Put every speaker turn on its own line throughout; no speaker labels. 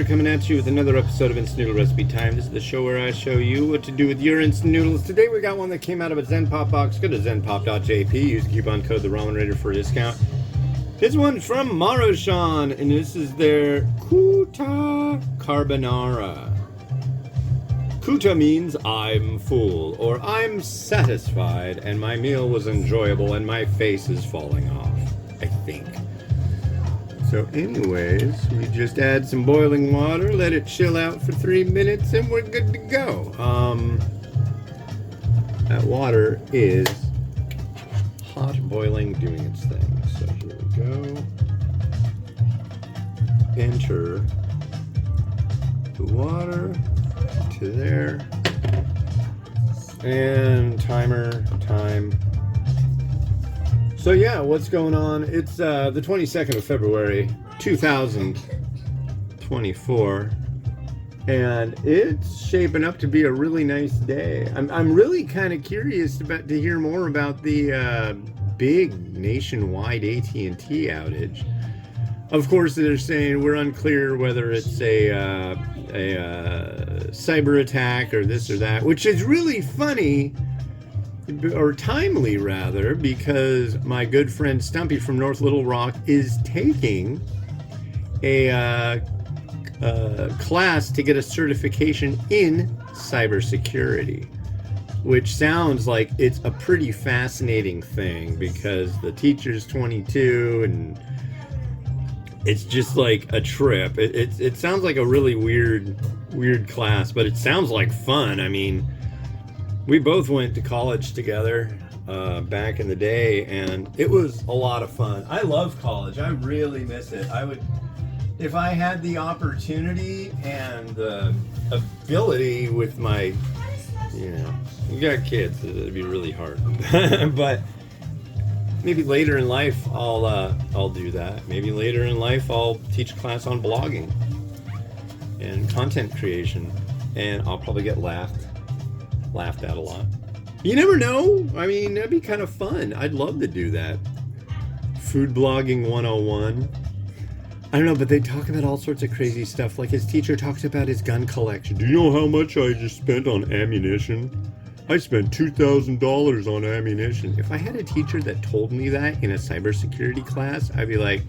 coming at you with another episode of Instant Noodle Recipe Time. This is the show where I show you what to do with your instant noodles. Today we got one that came out of a Zen Pop box. Go to zenpop.jp, use the coupon code the Ramen Raider for a discount. This one's from Maruchan, and this is their QTTA Carbonara. Kuta means I'm full, or I'm satisfied, and my meal was enjoyable, and my face is falling off, I think. So anyways, we just add some boiling water, let it chill out for 3 minutes, and we're good to go. That water is hot boiling, doing its thing. So here we go. Enter the water to there. And timer, time. So yeah, what's going on? It's the 22nd of February, 2024, and it's shaping up to be a really nice day. I'm really kind of curious to hear more about the big nationwide AT&T outage. Of course, they're saying we're unclear whether it's a cyber attack or this or that, which is really funny. Or timely, rather, because my good friend Stumpy from North Little Rock is taking a class to get a certification in cybersecurity, which sounds like it's a pretty fascinating thing because the teacher's 22 and it's just like a trip. It sounds like a really weird class, but it sounds like fun. I mean, we both went to college together back in the day, and it was a lot of fun. I love college. I really miss it. I would, if I had the opportunity and the ability with my, you got kids, it'd be really hard. But maybe later in life I'll do that. Maybe later in life I'll teach a class on blogging and content creation, and I'll probably get laughed at a lot. You never know. I mean, that'd be kind of fun. I'd love to do that. Food blogging 101. I don't know, but they talk about all sorts of crazy stuff. Like his teacher talks about his gun collection. Do you know how much I just spent on ammunition? I spent $2,000 on ammunition. If I had a teacher that told me that in a cybersecurity class, I'd be like,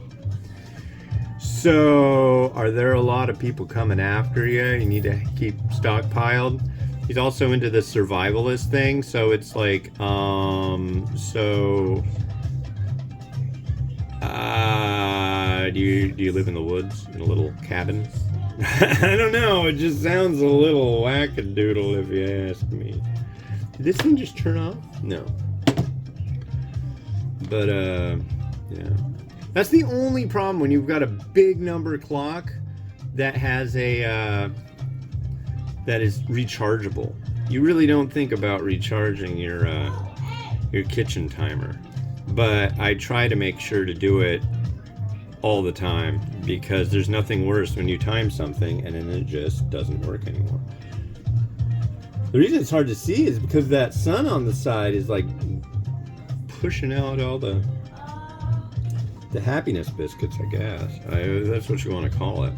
so are there a lot of people coming after you? You need to keep stockpiled? He's also into the survivalist thing, so it's like, do you live in the woods in a little cabin? I don't know. It just sounds a little wackadoodle if you ask me. Did this thing just turn off? No. But yeah, that's the only problem when you've got a big number clock that has a that is rechargeable. You really don't think about recharging your kitchen timer, but I try to make sure to do it all the time because there's nothing worse when you time something and then it just doesn't work anymore. The reason it's hard to see is because that sun on the side is like pushing out all the happiness biscuits, I guess. That's what you want to call it.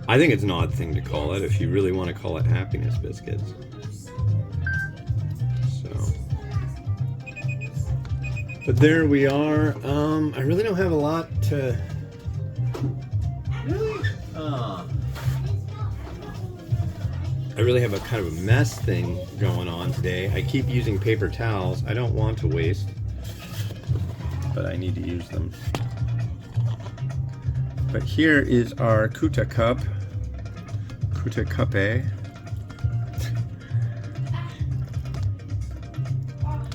I think it's an odd thing to call it if you really want to call it happiness biscuits. So, but there we are. I really don't have a lot to. I really have a kind of a mess thing going on today. I keep using paper towels. I don't want to waste, but I need to use them. But here is our Kuta cup. Kuta Cup.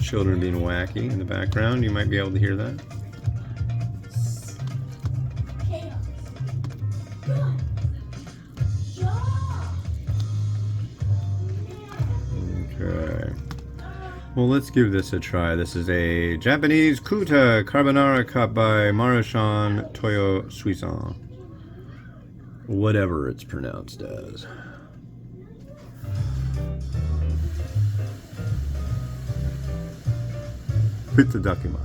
Children being wacky in the background. You might be able to hear that. Okay. Well, let's give this a try. This is a Japanese Kuta Carbonara cup by Maruchan Toyo Suisan. Whatever it's pronounced as. Itadakimasu.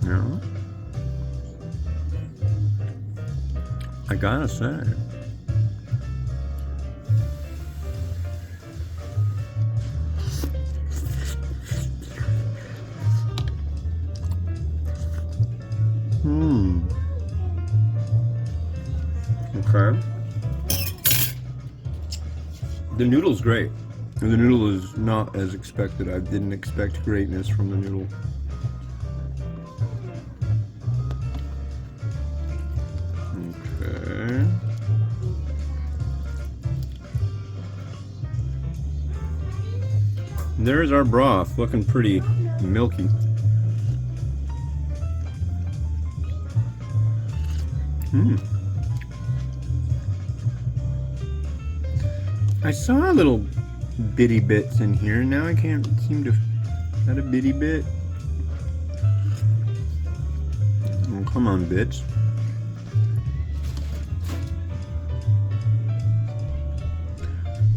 Yeah. I gotta say. Okay. The noodle's great. The noodle is not as expected. I didn't expect greatness from the noodle. Okay. There's our broth, looking pretty milky. I saw little bitty bits in here. Now I can't seem to. Is that a bitty bit? Oh, come on, bits.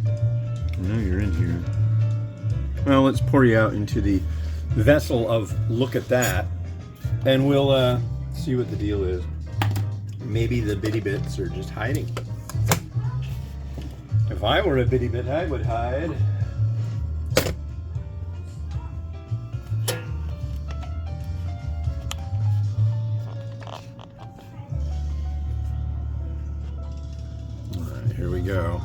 I know you're in here. Well, let's pour you out into the vessel of look at that, and we'll see what the deal is. Maybe the bitty bits are just hiding. If I were a bitty bit, I would hide. All right, here we go.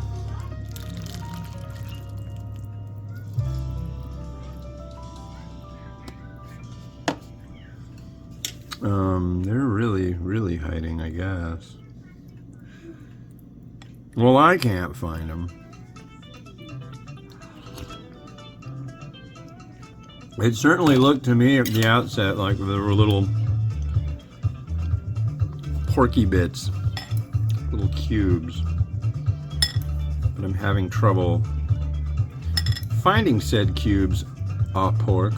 They're really hiding, I guess. Well, I can't find them. It certainly looked to me at the outset like there were little porky bits, little cubes. But I'm having trouble finding said cubes of pork.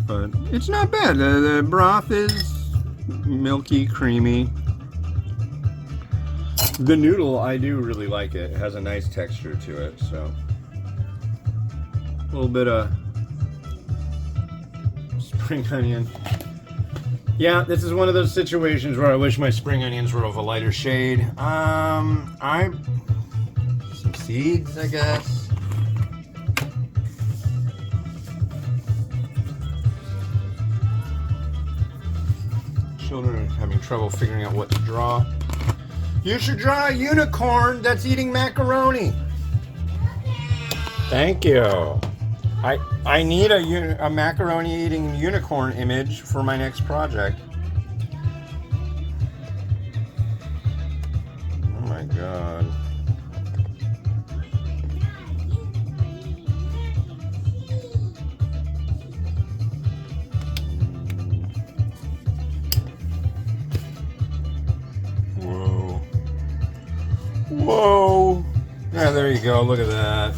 But it's not bad. The broth is milky, creamy. The noodle, I do really like it. It has a nice texture to it, so. A little bit of spring onion. Yeah, this is one of those situations where I wish my spring onions were of a lighter shade. Some seeds, I guess. Children are having trouble figuring out what to draw. You should draw a unicorn that's eating macaroni. Thank you. I need a macaroni eating unicorn image for my next project. Oh my god. Whoa. Whoa. Yeah, there you go. Look at that.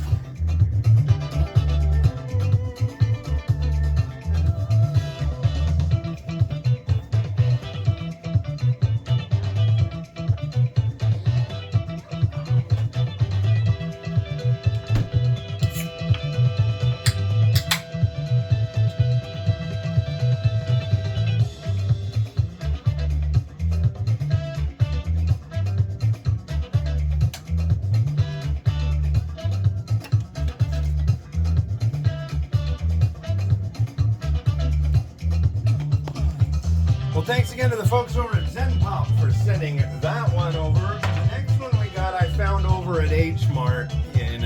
Well, thanks again to the folks over at Zen Pop for sending that one over. The next one we got I found over at H Mart in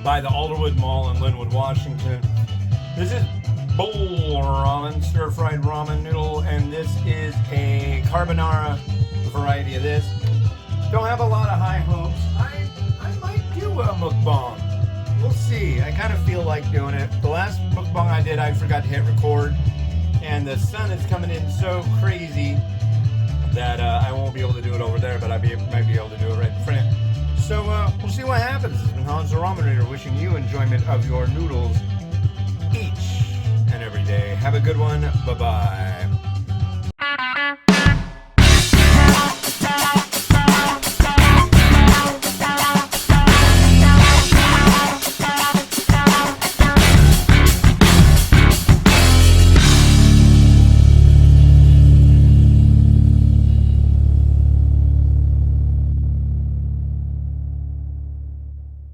by the Alderwood Mall in Linwood, Washington. This is bowl ramen, stir-fried ramen noodle, and this is a carbonara variety of this. Don't have a lot of high hopes. I might do a mukbang. We'll see. I kind of feel like doing it. The last mukbang I did, I forgot to hit record. And the sun is coming in so crazy that I won't be able to do it over there, but might be able to do it right in front. So we'll see what happens. This has been Hans the Ramen Reader wishing you enjoyment of your noodles each and every day. Have a good one. Bye-bye.